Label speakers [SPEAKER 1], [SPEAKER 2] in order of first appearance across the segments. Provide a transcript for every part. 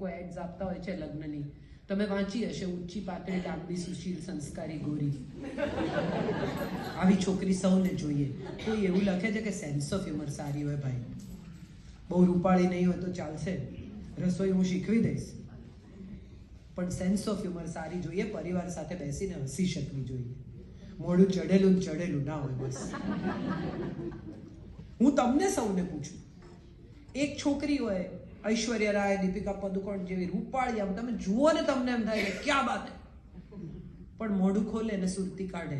[SPEAKER 1] લોકો એડ્સ આપતા હોય છે લગ્નની, તમે વાંચી હશે, ઊંચી પાતળી લાંબી સુશીલ સંસ્કારી ગોરી, આવી છોકરી સૌને જોઈએ. કોઈ એવું લખે છે કે સેન્સ ઓફ હ્યુમર સારી હોય ભાઈ, બહુ રૂપાળી નહીં હોય તો ચાલશે, રસોઈ હું શીખવી દઈશ, પણ સેન્સ ઓફ હ્યુમર સારી જોઈએ, પરિવાર સાથે બેસીને હસી શકવી જોઈએ, મોઢું ચડેલું ના હોય. બસ હું તમને સૌને પૂછું, એક છોકરી હોય ઐશ્વર્યા રાય, દીપિકા પદુકોણ જેવી રૂપાળી, આમ તમે જુઓ ને તમને એમ થાય કે ક્યાં બાત હે, પણ મોઢું ખોલે ને સુરતી કાઢે,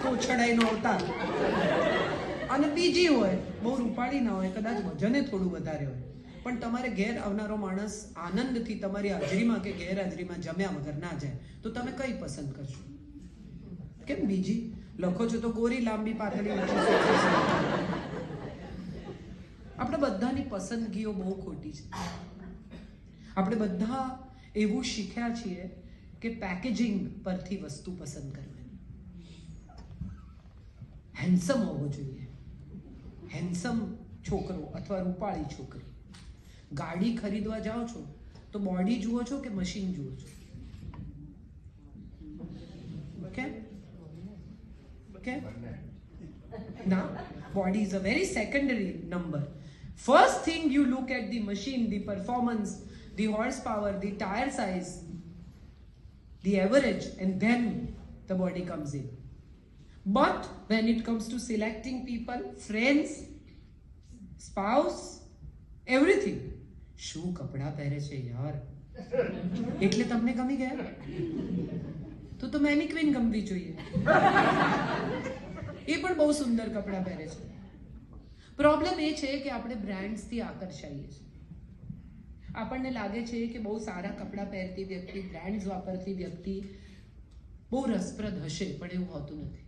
[SPEAKER 1] તો છડાઈનો અવતાર. અને બીજી હોય બહુ રૂપાળી ના હોય, કદાચ વજને થોડું વધારે હોય, પણ તમારે ઘેર આવનારો માણસ આનંદથી તમારી હાજરીમાં કે ગેરહાજરીમાં જમ્યા વગર ના જાય, તો તમે કઈ પસંદ કરશો? કેમ બીજી લખો છો તો ગોરી, લાંબી, પાતળી. આપણે બધાની પસંદગીઓ બહુ ખોટી છે. આપણે બધા એવું શીખ્યા છીએ કે પેકેજિંગ પરથી વસ્તુ પસંદ કરવાની. હેન્ડસમ હોવો જોઈએ, હેન્ડસમ છોકરો અથવા રૂપાળી છોકરી. ગાડી ખરીદવા જાઓ છો તો બોડી જુઓ છો કે મશીન જુઓ છો? કેમ? Now, body is a very secondary number. First thing you look at the machine, the performance, the horsepower, the tire size, the average, and then the body comes in. But when it comes to selecting people, friends, spouse, everything, શું કપડા પહેરે છે યાર, એટલે તમને ગમી ગયા? તો મેનિક્વિન ગમવી જોઈએ, એ પણ બહુ સુંદર કપડા પહેરે છે. પ્રોબ્લેમ એ છે કે આપણે બ્રાન્ડ્સથી આકર્ષાઈએ છીએ. આપણને લાગે છે કે બહુ સારા કપડાં પહેરતી વ્યક્તિ, બ્રાન્ડ્સ વાપરતી વ્યક્તિ બહુ રસપ્રદ હશે, પણ એવું હોતું નથી.